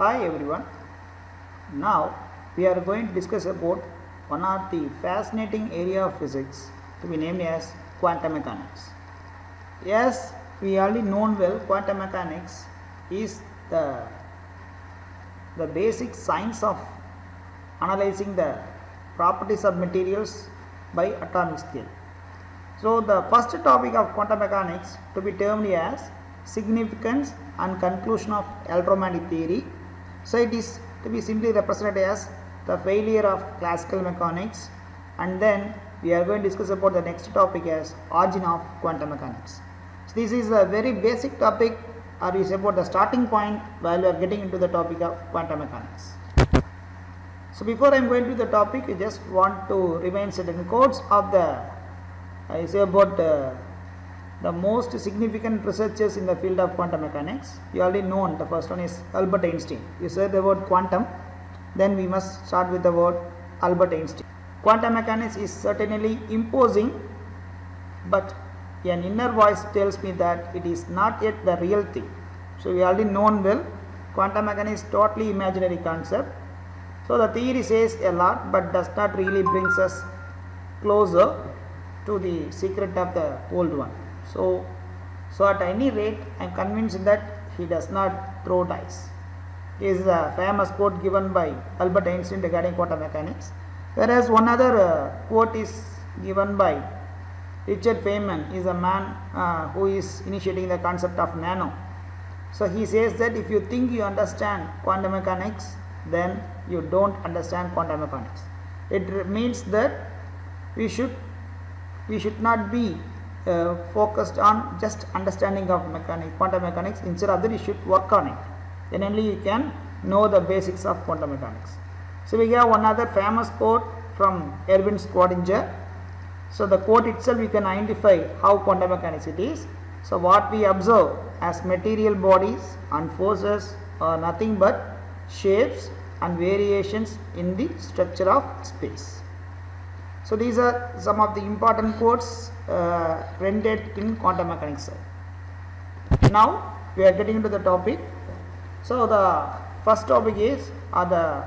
Hi everyone. Now we are going to discuss about one of the fascinating area of physics to be named as quantum mechanics. Yes, we already known well quantum mechanics is the basic science of analyzing the properties of materials by atomic scale. So the first topic of quantum mechanics to be termed as significance and conclusion of electromagnetic theory. So it is to be simply represented as the failure of classical mechanics, and then we are going to discuss about the next topic as origin of quantum mechanics. So this is a very basic topic, or is about the starting point while we are getting into the topic of quantum mechanics. So before I am going to the topic, I just want to remind certain quotes of the the most significant researchers in the field of quantum mechanics. You already know the first one is Albert Einstein. You said the word quantum, then we must start with the word Albert Einstein. Quantum mechanics is certainly imposing, but an inner voice tells me that it is not yet the real thing. So we already known well, quantum mechanics is totally imaginary concept. So the theory says a lot, but does not really brings us closer to the secret of the old one. So at any rate, I am convinced that he does not throw dice. This is a famous quote given by Albert Einstein regarding quantum mechanics. Whereas one other quote is given by Richard Feynman, is a man who is initiating the concept of nano. So he says that if you think you understand quantum mechanics, then you don't understand quantum mechanics. It means that we should not be focused on just understanding of quantum mechanics. Instead of that, you should work on it. Then only you can know the basics of quantum mechanics. So we have one other famous quote from Erwin Schrödinger. So the quote itself, we can identify how quantum mechanics it is. So what we observe as material bodies and forces are nothing but shapes and variations in the structure of space. So these are some of the important quotes rendered in quantum mechanics side. Now we are getting into the topic. So the first topic is a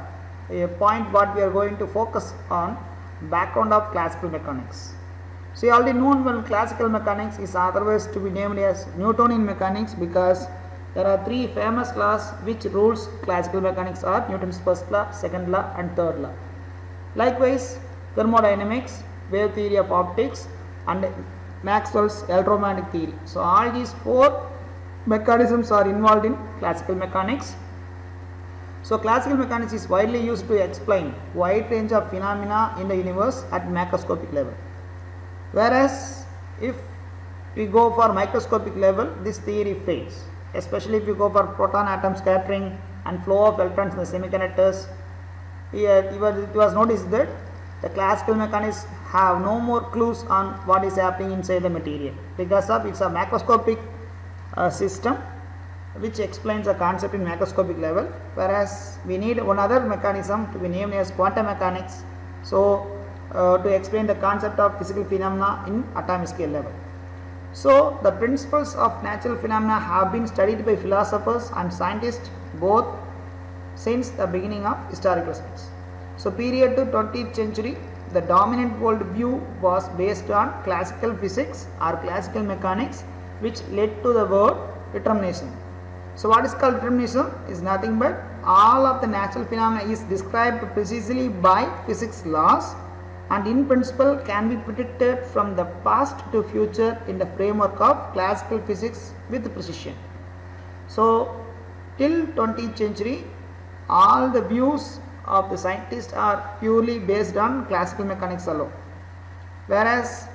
point what we are going to focus on, background of classical mechanics. So you already known well classical mechanics is otherwise to be named as Newtonian mechanics, because there are three famous laws which rules classical mechanics are Newton's first law, second law and third law. Likewise thermodynamics, wave theory of optics and Maxwell's electromagnetic theory. So all these four mechanisms are involved in classical mechanics. So classical mechanics is widely used to explain wide range of phenomena in the universe at macroscopic level. Whereas if we go for microscopic level, this theory fails, especially if you go for proton atom scattering and flow of electrons in the semiconductors. It was noticed that the classical mechanics have no more clues on what is happening inside the material, because of it's a macroscopic system which explains the concept in macroscopic level, whereas we need one other mechanism to be named as quantum mechanics, so to explain the concept of physical phenomena in atomic scale level. So the principles of natural phenomena have been studied by philosophers and scientists both since the beginning of historical science. So period to 20th century, the dominant world view was based on classical physics or classical mechanics, which led to the word determinism. So what is called determinism is nothing but all of the natural phenomena is described precisely by physics laws, and in principle can be predicted from the past to future in the framework of classical physics with precision. So till 20th century, all the views of the scientists are purely based on classical mechanics alone. Whereas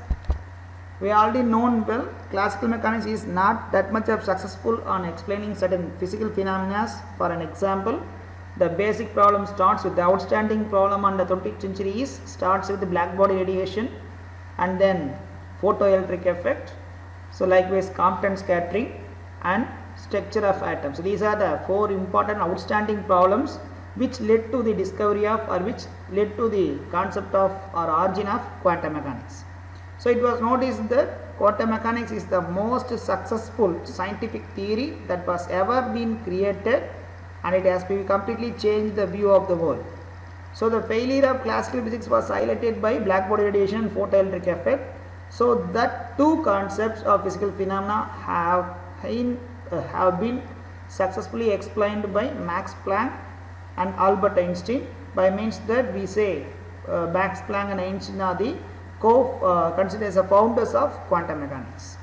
we already known well, classical mechanics is not that much of successful on explaining certain physical phenomena. For an example, the basic problem starts with the outstanding problem on the 20th century starts with the black body radiation and then photoelectric effect. So likewise Compton scattering and structure of atoms. So these are the four important outstanding problems which led to the discovery of, or which led to the concept of or origin of quantum mechanics. So it was noticed that quantum mechanics is the most successful scientific theory that was ever been created and it has been completely changed the view of the world. So the failure of classical physics was highlighted by black body radiation and photoelectric effect. So that two concepts of physical phenomena have been successfully explained by Max Planck and Albert Einstein, by means that we say Max Planck and Einstein are the considered as the founders of quantum mechanics.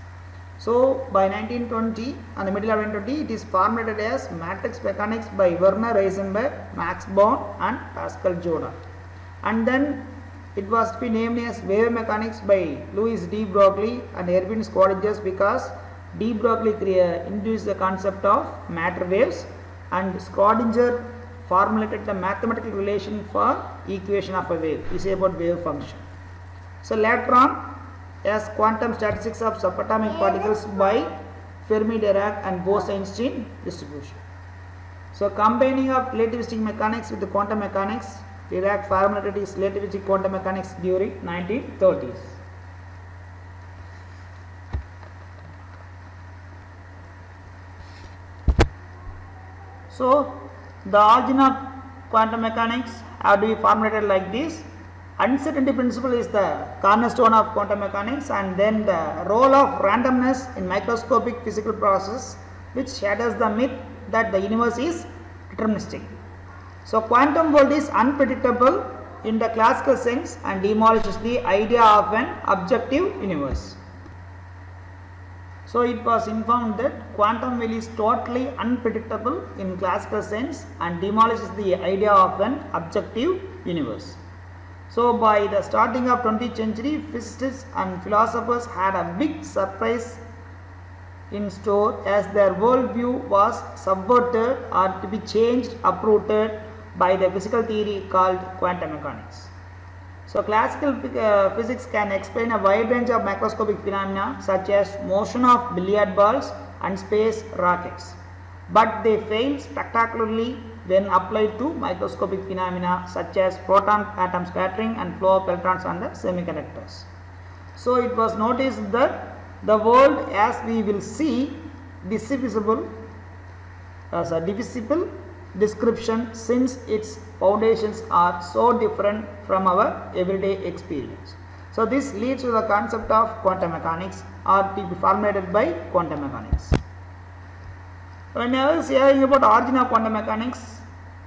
So by 1920, and the middle of 1920, it is formulated as matrix mechanics by Werner Heisenberg, Max Born and Pascal Jordan, and then it was to be named as wave mechanics by Louis de Broglie and Erwin Schrödinger, because de Broglie introduced the concept of matter waves and Schrödinger formulated the mathematical relation for equation of a wave. We say about wave function. So later on, as quantum statistics of subatomic particles by Fermi Dirac and Bose-Einstein distribution. So combining of relativistic mechanics with the quantum mechanics, Dirac formulated his relativistic quantum mechanics during 1930s. So the origin of quantum mechanics have to be formulated like this. Uncertainty principle is the cornerstone of quantum mechanics, and then the role of randomness in microscopic physical process, which shatters the myth that the universe is deterministic. So quantum world is unpredictable in the classical sense and demolishes the idea of an objective universe. So it was informed that quantum world is totally unpredictable in classical sense and demolishes the idea of an objective universe. So by the starting of 20th century, physicists and philosophers had a big surprise in store, as their worldview was subverted or to be changed, uprooted by the physical theory called quantum mechanics. So classical physics can explain a wide range of macroscopic phenomena such as motion of billiard balls and space rockets, but they fail spectacularly when applied to microscopic phenomena such as proton atom scattering and flow of electrons under semiconductors. So it was noticed that the world, as we will see, divisible as a divisible description, since its foundations are so different from our everyday experience. So this leads to the concept of quantum mechanics, or to be formulated by quantum mechanics. When I was hearing about origin of quantum mechanics,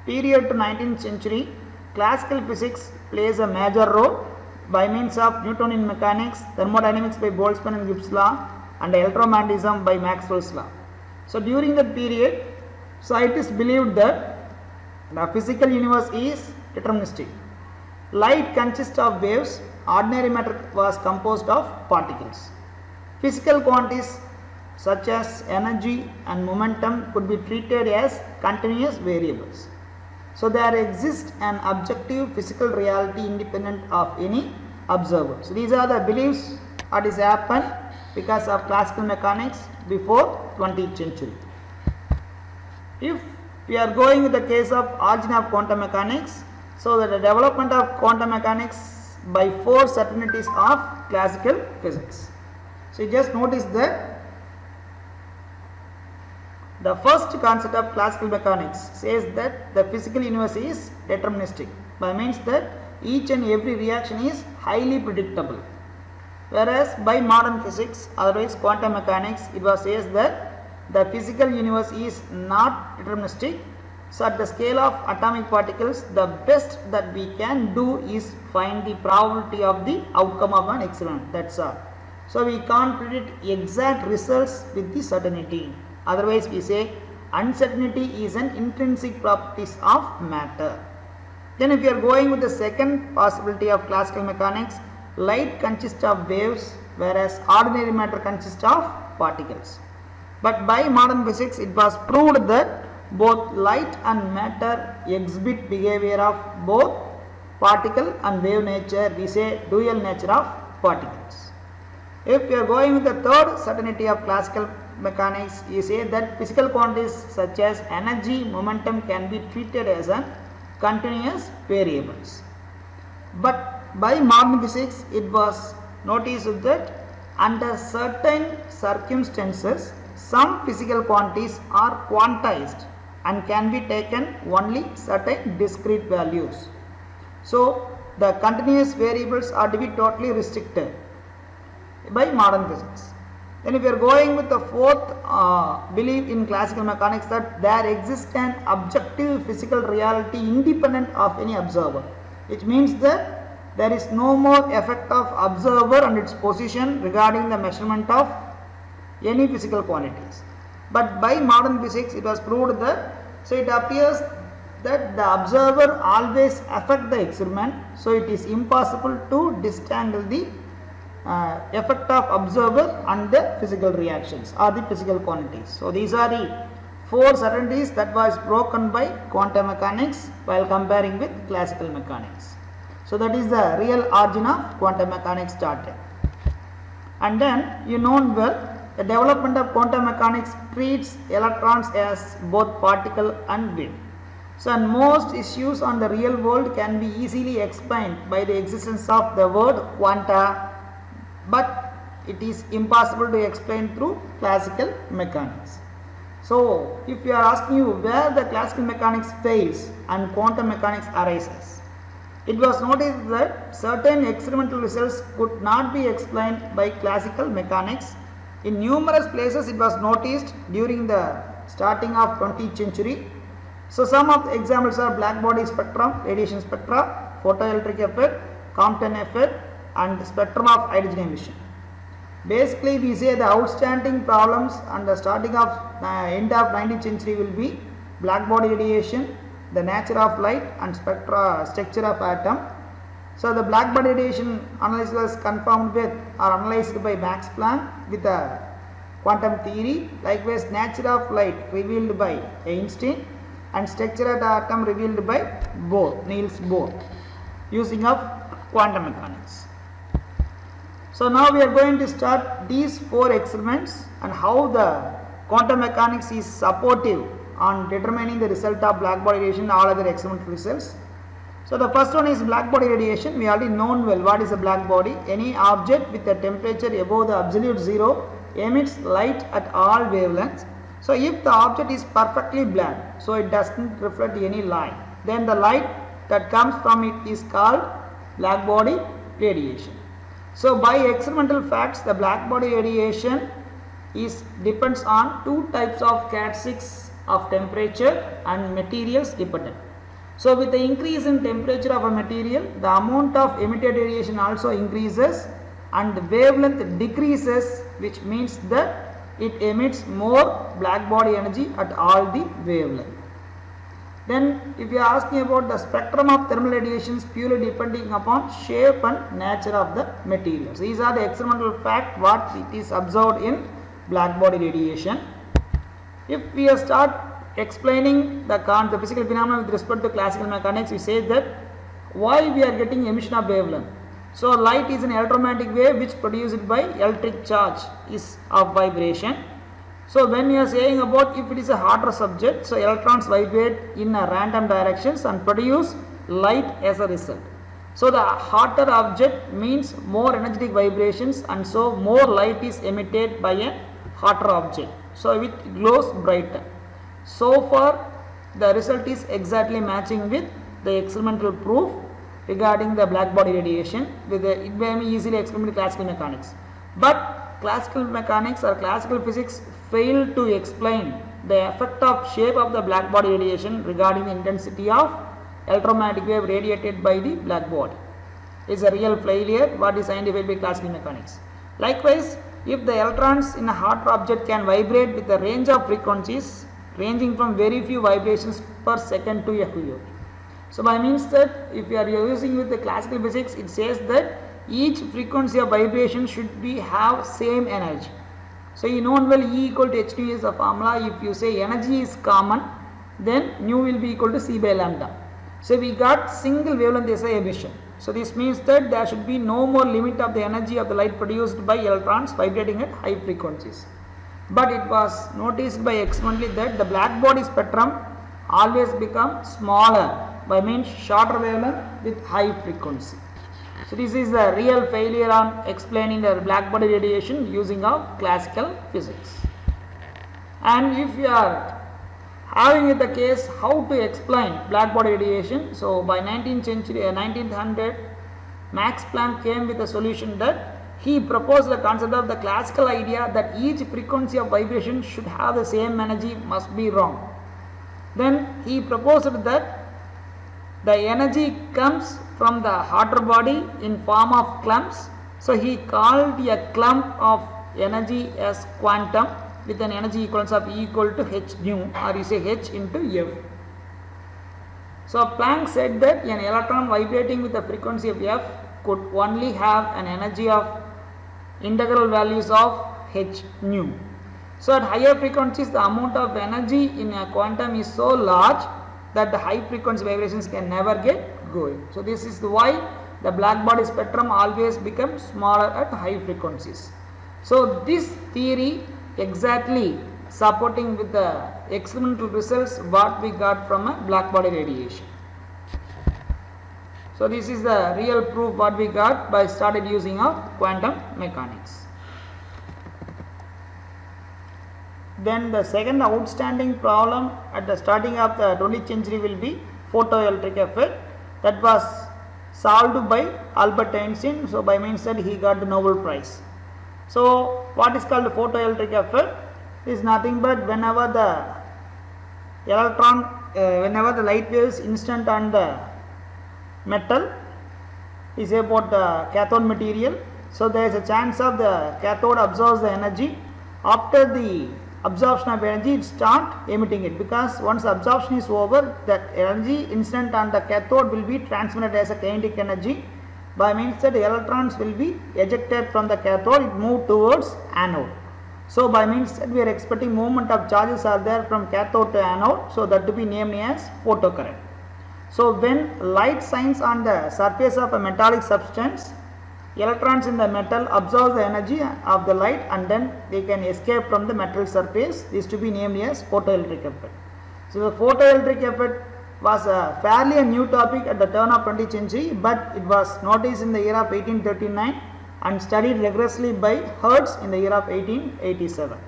period to 19th century, classical physics plays a major role by means of Newtonian mechanics, thermodynamics by Boltzmann and Gibbs law, and electromagnetism by Maxwell's law. So during that period, scientists believed that the physical universe is deterministic. Light consists of waves, ordinary matter was composed of particles. Physical quantities such as energy and momentum could be treated as continuous variables. So there exists an objective physical reality independent of any observer. So these are the beliefs that is happened because of classical mechanics before 20th century. If we are going with the case of origin of quantum mechanics, so the development of quantum mechanics by four certainties of classical physics. So you just notice that the first concept of classical mechanics says that the physical universe is deterministic, by means that each and every reaction is highly predictable. Whereas by modern physics, otherwise quantum mechanics, it was says that the physical universe is not deterministic. So at the scale of atomic particles, the best that we can do is find the probability of the outcome of an experiment. That's all. So we can't predict exact results with the certainty. Otherwise we say uncertainty is an intrinsic properties of matter. Then if you are going with the second possibility of classical mechanics, light consists of waves, whereas ordinary matter consists of particles. But by modern physics, it was proved that both light and matter exhibit behavior of both particle and wave nature. We say dual nature of particles. If you are going with the third certainty of classical mechanics, you say that physical quantities such as energy, momentum can be treated as a continuous variables. But by modern physics, it was noticed that under certain circumstances, some physical quantities are quantized and can be taken only certain discrete values. So the continuous variables are to be totally restricted by modern physics. Then if you are going with the fourth belief in classical mechanics, that there exists an objective physical reality independent of any observer, which means that there is no more effect of observer and its position regarding the measurement of any physical quantities. But by modern physics it was proved that, so it appears that the observer always affect the experiment, so it is impossible to disentangle the effect of observer and the physical reactions or the physical quantities. So these are the four certainties that was broken by quantum mechanics while comparing with classical mechanics. So that is the real origin of quantum mechanics started. And then you know well, the development of quantum mechanics treats electrons as both particle and wave. So and most issues on the real world can be easily explained by the existence of the word quanta, but it is impossible to explain through classical mechanics. So if you are asking you where the classical mechanics fails and quantum mechanics arises, it was noticed that certain experimental results could not be explained by classical mechanics. In numerous places it was noticed during the starting of 20th century. So some of the examples are black body spectrum, radiation spectra, photoelectric effect, Compton effect and spectrum of hydrogen emission. Basically we say the outstanding problems and the starting of end of 19th century will be black body radiation, the nature of light and structure of atom. So the black body radiation analysis was confirmed with or analyzed by Max Planck with the quantum theory. Likewise nature of light revealed by Einstein and structure of the atom revealed by Bohr, Niels Bohr, using of quantum mechanics. So now we are going to start these four experiments and how the quantum mechanics is supportive on determining the result of black body radiation and all other experimental results. So the first one is black body radiation. We already known well what is a black body. Any object with a temperature above the absolute zero emits light at all wavelengths. So if the object is perfectly black, so it doesn't reflect any light, then the light that comes from it is called black body radiation. So by experimental facts, the black body radiation depends on two types of characteristics of temperature and materials dependent. So with the increase in temperature of a material, the amount of emitted radiation also increases and the wavelength decreases, which means that it emits more black body energy at all the wavelength. Then if you are asking about the spectrum of thermal radiations purely depending upon shape and nature of the materials. These are the experimental fact what it is observed in black body radiation. If we start explaining the physical phenomena with respect to classical mechanics, we say that why we are getting emission of wavelength. So light is an electromagnetic wave which produced by electric charge is of vibration. So when we are saying about if it is a hotter subject, so electrons vibrate in a random directions and produce light as a result. So the hotter object means more energetic vibrations and so more light is emitted by a hotter object. So it glows brighter. So far the result is exactly matching with the experimental proof regarding the black body radiation. It may be easily explained with classical mechanics. But classical mechanics or classical physics fail to explain the effect of shape of the black body radiation regarding the intensity of electromagnetic wave radiated by the black body. It is a real failure what is identified by classical mechanics. Likewise, if the electrons in a hotter object can vibrate with a range of frequencies ranging from very few vibrations per second to a huge. So by means that if you are using with the classical physics, it says that each frequency of vibration should have same energy. So you know well E equal to h nu is the formula. If you say energy is common, then nu will be equal to c by lambda. So we got single wavelength as a emission. So this means that there should be no more limit of the energy of the light produced by electrons vibrating at high frequencies. But it was noticed by experimentally that the black body spectrum always become smaller by means shorter wavelength with high frequency. So this is the real failure on explaining the black body radiation using of classical physics. And if you are Having with the case how to explain black body radiation. So by 1900, Max Planck came with a solution that he proposed the concept of the classical idea that each frequency of vibration should have the same energy must be wrong. Then he proposed that the energy comes from the hotter body in form of clumps. So he called a clump of energy as quantum with an energy equivalence of E equal to h nu, or you say h into f. So Planck said that an electron vibrating with the frequency of f could only have an energy of integral values of h nu. So at higher frequencies the amount of energy in a quantum is so large that the high frequency vibrations can never get going. So this is why the black body spectrum always becomes smaller at high frequencies. So this theory exactly supporting with the experimental results what we got from a black body radiation. So this is the real proof what we got by started using of quantum mechanics. Then the second outstanding problem at the starting of the 20th century will be photoelectric effect, that was solved by Albert Einstein. So by means that he got the Nobel Prize. So what is called photoelectric effect is nothing but whenever the electron, whenever the light waves incident on the metal is about the cathode material, so there is a chance of the cathode absorbs the energy. After the absorption of energy it start emitting it, because once absorption is over, that energy incident on the cathode will be transmitted as a kinetic energy. By means that the electrons will be ejected from the cathode, it move towards anode. So by means that we are expecting movement of charges are there from cathode to anode, so that to be named as photocurrent. So when light shines on the surface of a metallic substance, electrons in the metal absorb the energy of the light and then they can escape from the metal surface. This to be named as photoelectric effect. So the photoelectric effect was fairly a new topic at the turn of 20th century, but it was noticed in the year of 1839 and studied rigorously by Hertz in the year of 1887.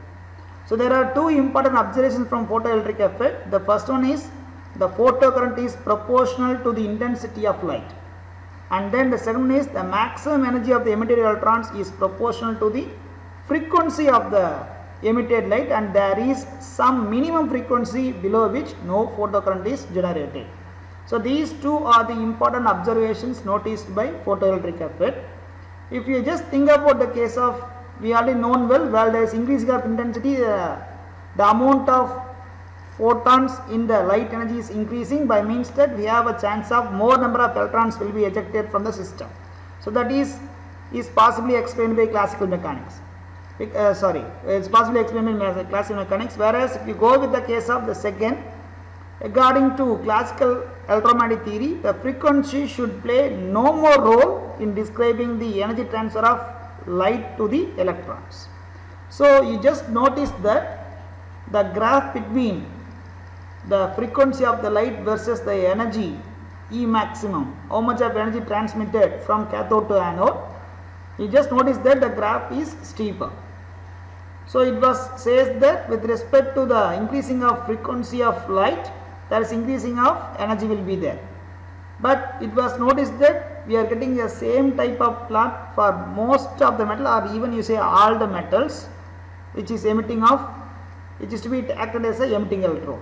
So there are two important observations from photoelectric effect. The first one is the photocurrent is proportional to the intensity of light, and then the second one is the maximum energy of the emitted electrons is proportional to the frequency of the emitted light, and there is some minimum frequency below which no photocurrent is generated. So these two are the important observations noticed by photoelectric effect. If you just think about the case of, we already known well, while there is increasing of intensity, the amount of photons in the light energy is increasing, by means that we have a chance of more number of electrons will be ejected from the system. So that is possibly explained by classical mechanics. It's possibly explained by classical mechanics. Whereas if you go with the case of the second, according to classical electromagnetic theory, the frequency should play no more role in describing the energy transfer of light to the electrons. So you just notice that the graph between the frequency of the light versus the energy E maximum, how much of energy transmitted from cathode to anode, you just notice that the graph is steeper. So it says that with respect to the increasing of frequency of light, there is increasing of energy will be there. But it was noticed that we are getting the same type of plot for most of the metal, or even you say all the metals, which is emitting of, which is to be acted as a emitting electrode.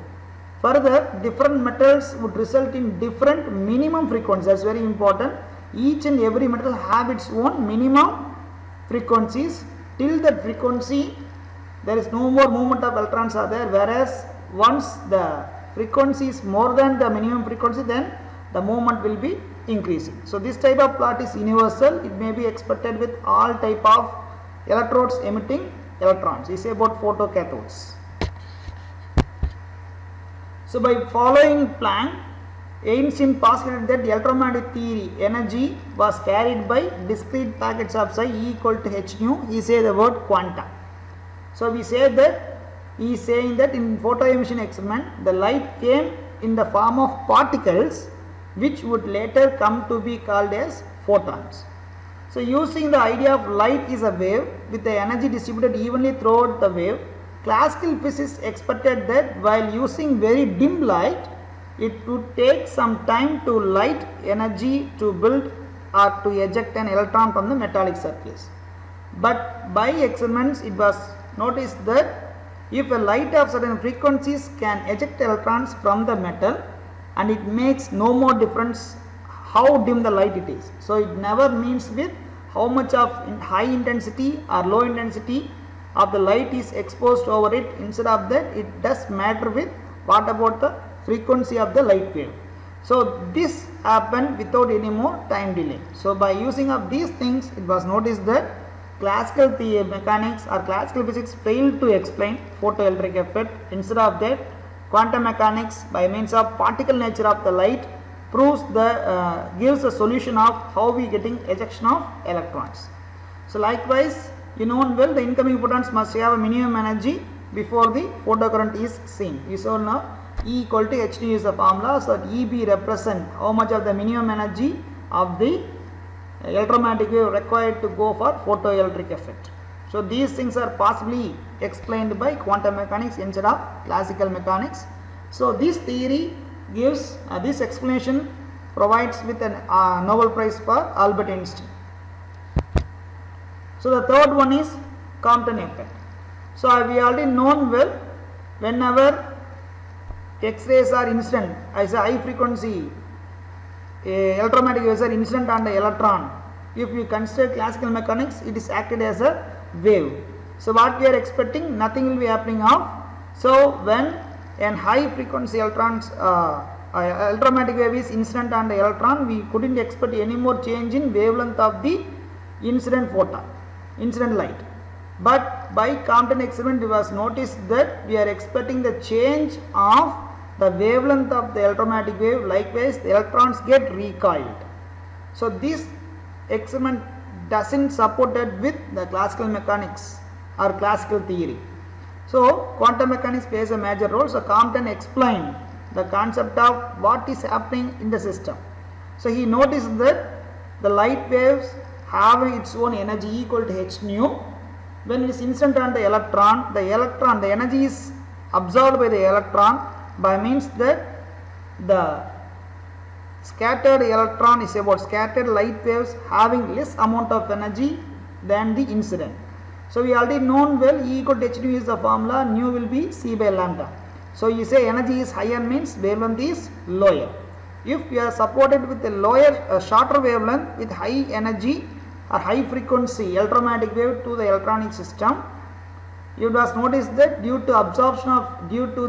Further, different metals would result in different minimum frequencies. That's very important. Each and every metal have its own minimum frequencies. Till that frequency, there is no more movement of electrons are there. Whereas once the frequency is more than the minimum frequency, then the movement will be increasing. So this type of plot is universal. It may be expected with all type of electrodes emitting electrons. It's about photocathodes. So by following Planck, Einstein postulated that the electromagnetic theory energy was carried by discrete packets of psi E equal to h nu. He said the word quanta. So we say that he is saying that in photoemission experiment, the light came in the form of particles which would later come to be called as photons. So using the idea of light is a wave with the energy distributed evenly throughout the wave, classical physicists expected that while using very dim light, it would take some time to light energy to build or to eject an electron from the metallic surface. But by experiments it was noticed that if a light of certain frequencies can eject electrons from the metal, and it makes no more difference how dim the light it is. So it never means with how much of high intensity or low intensity of the light is exposed over it. Instead of that, it does matter with what about the frequency of the light wave. So this happened without any more time delay. So by using of these things, it was noticed that classical mechanics or classical physics failed to explain photoelectric effect. Instead of that, quantum mechanics by means of particle nature of the light proves the gives a solution of how we getting ejection of electrons. So likewise, you know well, the incoming photons must have a minimum energy before the photocurrent is seen. You saw now E equal to h nu is the formula. So EB represent how much of the minimum energy of the electromagnetic wave required to go for photoelectric effect. So these things are possibly explained by quantum mechanics instead of classical mechanics. So this theory gives this explanation provides with a Nobel Prize for Albert Einstein. So the third one is Compton effect. So we already known well, whenever X-rays are incident as a high frequency electromagnetic waves are incident on the electron, if you consider classical mechanics, it is acted as a wave. So what we are expecting, nothing will be happening of. So when a high frequency electrons electromagnetic wave is incident on the electron, we couldn't expect any more change in wavelength of the incident photon, incident light. But by Compton experiment, it was noticed that we are expecting the change of the wavelength of the electromagnetic wave. Likewise, the electrons get recoiled. So this experiment doesn't support it with the classical mechanics or classical theory. So quantum mechanics plays a major role. So Compton explained the concept of what is happening in the system. So he noticed that the light waves have its own energy equal to h nu. When it is incident on the electron, the energy is absorbed by the electron, by means that the scattered electron is about scattered light waves having less amount of energy than the incident. So we already known well E equal to h nu is the formula, nu will be c by lambda. So you say energy is higher means wavelength is lower. If we are supported with a lower shorter wavelength with high energy or high frequency electromagnetic wave to the electronic system, you must notice that due to absorption of due to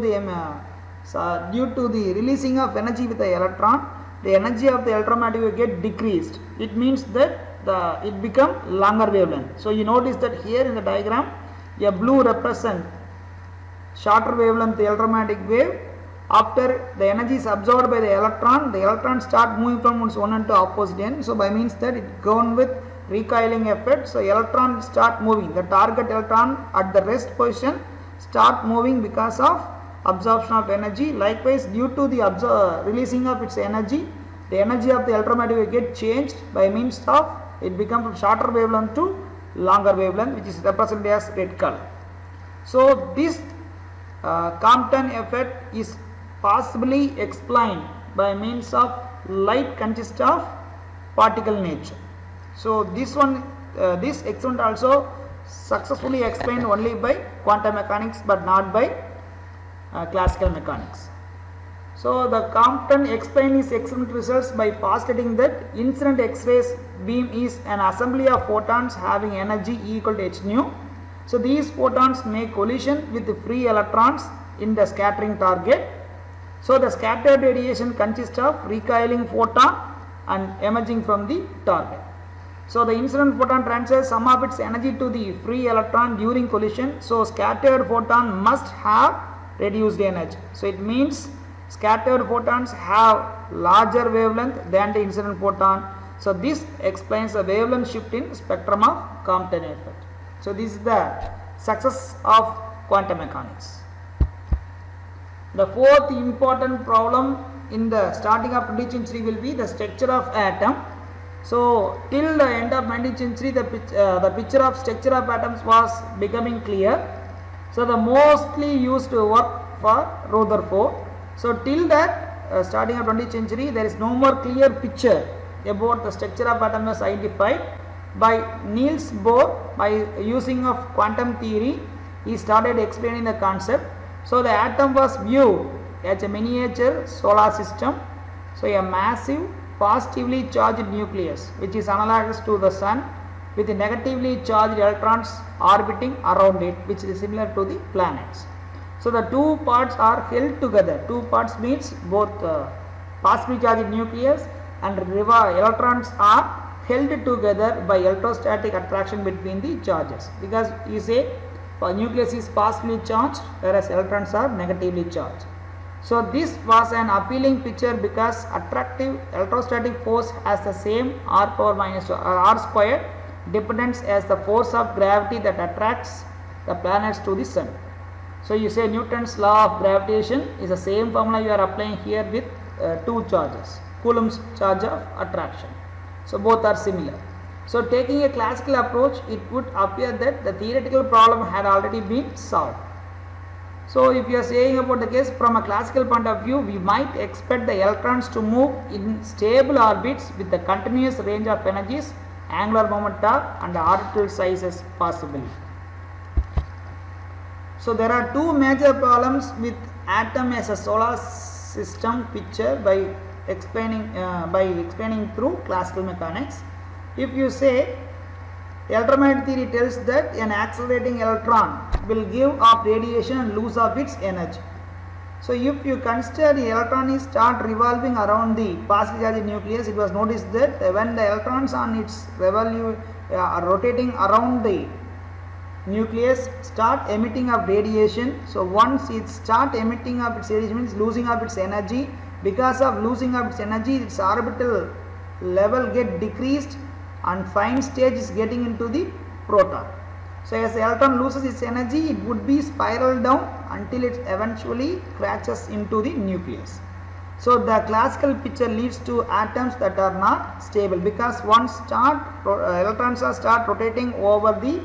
the releasing of energy with the electron, the energy of the electromagnetic wave get decreased. It means that it become longer wavelength. So you notice that here in the diagram, a blue represent shorter wavelength electromagnetic wave. After the energy is absorbed by the electron start moving from one end to opposite end. So by means that it gone with recoiling effect. So electron start moving. The target electron at the rest position start moving because of absorption of energy. Likewise, due to the releasing of its energy, the energy of the electromagnetic wave get changed by means of it become from shorter wavelength to longer wavelength, which is represented as red color. So this Compton effect is possibly explained by means of light consists of particle nature. So this experiment also successfully explained only by quantum mechanics but not by classical mechanics. So the Compton explained his experiment results by postulating that incident X-rays beam is an assembly of photons having energy equal to h nu. So these photons make collision with the free electrons in the scattering target. So the scattered radiation consists of recoiling photon and emerging from the target. So the incident photon transfers some of its energy to the free electron during collision. So scattered photon must have reduced energy. So it means scattered photons have larger wavelength than the incident photon. So this explains the wavelength shift in spectrum of Compton effect. So this is the success of quantum mechanics. The fourth important problem in the starting of 20th century will be the structure of atom. So till the end of 19th century, the picture of structure of atoms was becoming clear. So So the mostly used work for Rutherford. So till that starting of 20th century, there is no more clear picture about the structure of atom was identified. By Niels Bohr, by using of quantum theory, he started explaining the concept. So the atom was viewed as a miniature solar system. So a massive positively charged nucleus which is analogous to the sun with negatively charged electrons orbiting around it, which is similar to the planets. So the two parts are held together. Two parts means both positively charged nucleus and electrons are held together by electrostatic attraction between the charges, because you say nucleus is positively charged whereas electrons are negatively charged. So this was an appealing picture because attractive electrostatic force has the same r power minus r squared dependence as the force of gravity that attracts the planets to the sun. So you say Newton's law of gravitation is the same formula you are applying here with two charges, Coulomb's charge of attraction. So both are similar. So taking a classical approach, it would appear that the theoretical problem had already been solved. So if you are saying about the case from a classical point of view, we might expect the electrons to move in stable orbits with the continuous range of energies, angular momenta and orbital sizes possibly. So there are two major problems with atom as a solar system picture by explaining through classical mechanics. If you say electromagnetic theory tells that an accelerating electron will give off radiation and lose of its energy. So if you consider the electron is start revolving around the positively charged nucleus, it was noticed that when the electrons on its rotating around the nucleus start emitting of radiation. So once it start emitting of its radiation, means losing of its energy. Because of losing of its energy, its orbital level get decreased and fine stage is getting into the proton. So as the electron loses its energy, it would be spiral down until it eventually crashes into the nucleus. So the classical picture leads to atoms that are not stable, because once electrons start rotating over the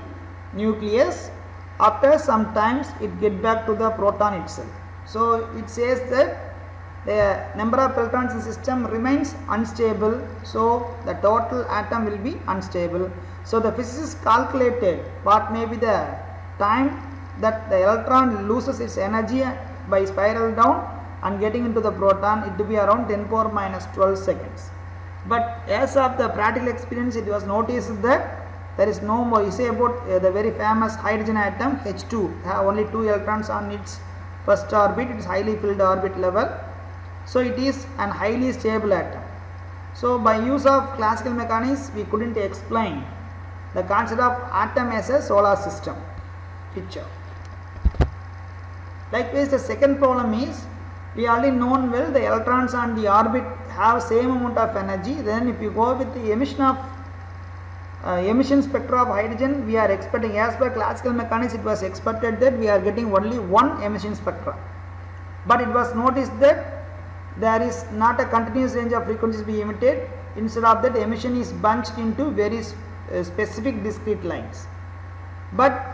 nucleus, after some times it get back to the proton itself. So it says that the number of electrons in the system remains unstable, so the total atom will be unstable. So the physicists calculated what may be the time that the electron loses its energy by spiral down and getting into the proton. It will be around 10 power minus 12 seconds. But as of the practical experience, it was noticed that there is no more. You say about the very famous hydrogen atom H2 have only 2 electrons on its first orbit. It is highly filled orbit level. So it is an highly stable atom. So by use of classical mechanics, we couldn't explain the concept of atom as a solar system picture. Likewise, the second problem is, we already known well the electrons on the orbit have same amount of energy. Then if you go with the emission spectra of hydrogen, we are expecting, as per classical mechanics, it was expected that we are getting only one emission spectra. But it was noticed that there is not a continuous range of frequencies being emitted. Instead of that, emission is bunched into very specific discrete lines. But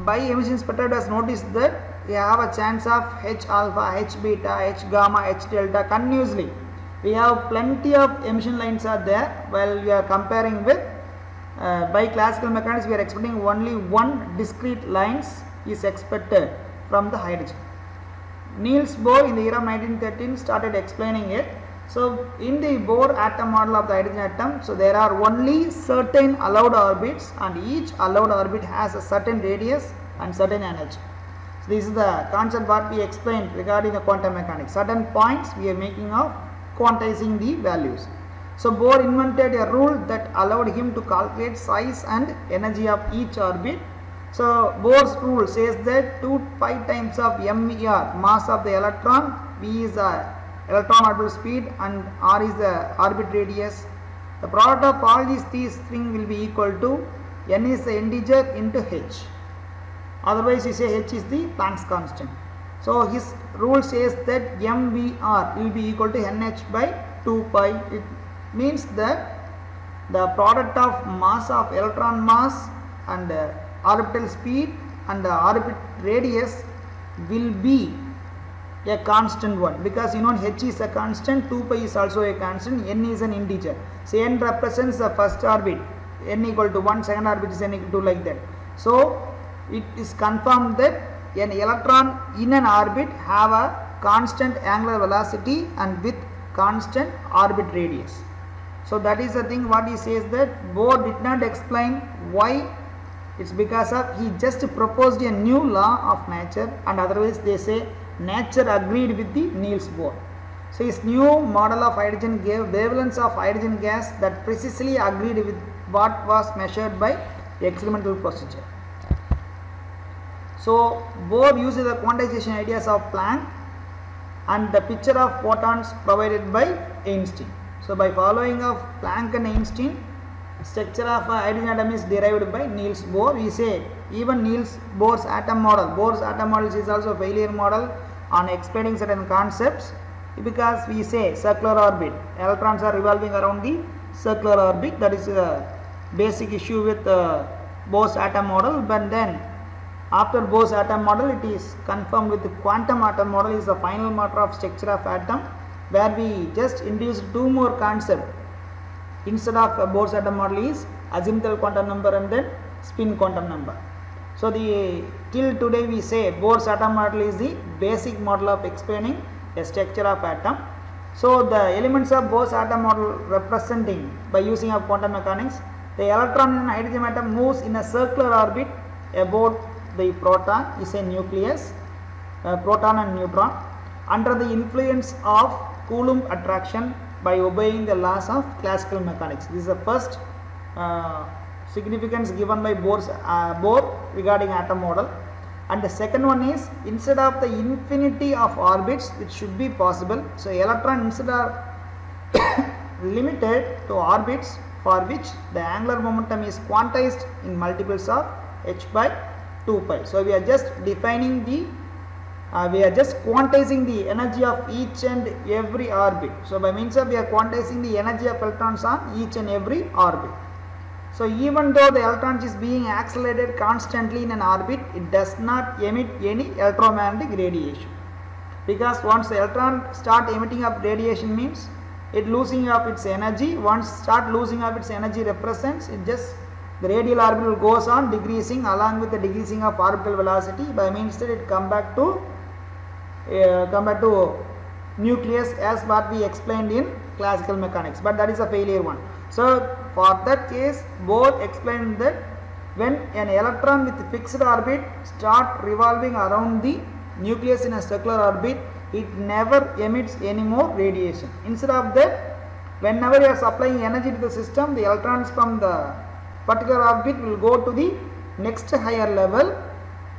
by emission spectra, it was noticed that we have a chance of H alpha, H beta, H gamma, H delta continuously. We have plenty of emission lines are there, while we are comparing with by classical mechanics, we are expecting only one discrete lines is expected from the hydrogen. Niels Bohr in the year of 1913 started explaining it. So in the Bohr atom model of the hydrogen atom, so there are only certain allowed orbits, and each allowed orbit has a certain radius and certain energy. So this is the concept what we explained regarding the quantum mechanics. Certain points we are making of quantizing the values. So Bohr invented a rule that allowed him to calculate size and energy of each orbit. So Bohr's rule says that 2 pi times of MER, mass of the electron, V is the electron orbital speed, and R is the orbit radius. The product of all these things will be equal to N is the integer into H. Otherwise you say H is the Planck's constant. So his rule says that MVR will be equal to NH by 2 pi. It means that the product of mass of electron mass and orbital speed and the orbit radius will be a constant one, because you know h is a constant, 2 pi is also a constant, n is an integer. So n represents the first orbit, n equal to 1, second orbit is n equal to, like that. So it is confirmed that an electron in an orbit have a constant angular velocity and with constant orbit radius. So that is the thing what he says, that Bohr did not explain why. It's because of he just proposed a new law of nature, and otherwise they say nature agreed with the Niels Bohr. So his new model of hydrogen gave wavelengths of hydrogen gas that precisely agreed with what was measured by the experimental procedure. So Bohr used the quantization ideas of Planck and the picture of photons provided by Einstein. So by following of Planck and Einstein, structure of a hydrogen atom is derived by Niels Bohr. We say even Niels Bohr's atom model, is also a failure model on explaining certain concepts, because we say circular orbit, electrons are revolving around the circular orbit. That is a basic issue with Bohr's atom model. But then after Bohr's atom model, it is confirmed with the quantum atom model is the final matter of structure of atom, where we just introduced 2 more concepts. Instead of Bohr's atom model is azimuthal quantum number and then spin quantum number. So till today we say Bohr's atom model is the basic model of explaining a structure of atom. So the elements of Bohr's atom model representing by using of quantum mechanics, the electron in hydrogen atom moves in a circular orbit about the proton, is a nucleus, proton and neutron, under the influence of Coulomb attraction by obeying the laws of classical mechanics. This is the first significance given by Bohr regarding atom model. And the second one is, instead of the infinity of orbits, it should be possible. So electron instead of limited to orbits for which the angular momentum is quantized in multiples of h by 2 pi. So we are just defining the we are just quantizing the energy of each and every orbit. So by means of we are quantizing the energy of electrons on each and every orbit. So even though the electron is being accelerated constantly in an orbit, it does not emit any electromagnetic radiation, because once the electron start emitting up radiation means it losing of its energy. Once start losing of its energy represents it just the radial orbital goes on decreasing along with the decreasing of orbital velocity, by means that it come back to nucleus as what we explained in classical mechanics, but that is a failure one. So for that case, Bohr explained that when an electron with fixed orbit start revolving around the nucleus in a circular orbit, it never emits any more radiation. Instead of that, whenever you are supplying energy to the system, the electrons from the particular orbit will go to the next higher level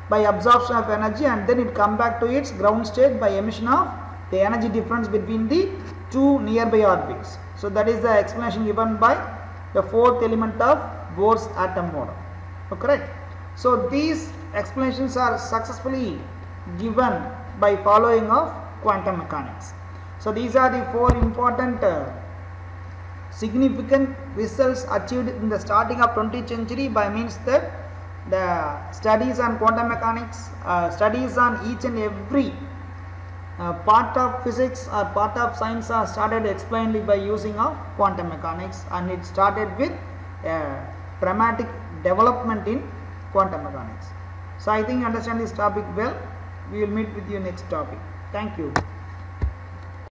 by absorption of energy, and then it come back to its ground state by emission of the energy difference between the 2 nearby orbits. So that is the explanation given by the 4th element of Bohr's atom model. Correct? So these explanations are successfully given by following of quantum mechanics. So these are the 4 important significant results achieved in the starting of 20th century, by means that the studies on quantum mechanics, studies on each and every part of physics or part of science are started explained by using of quantum mechanics, and it started with dramatic development in quantum mechanics. So I think you understand this topic well. We will meet with you next topic. Thank you.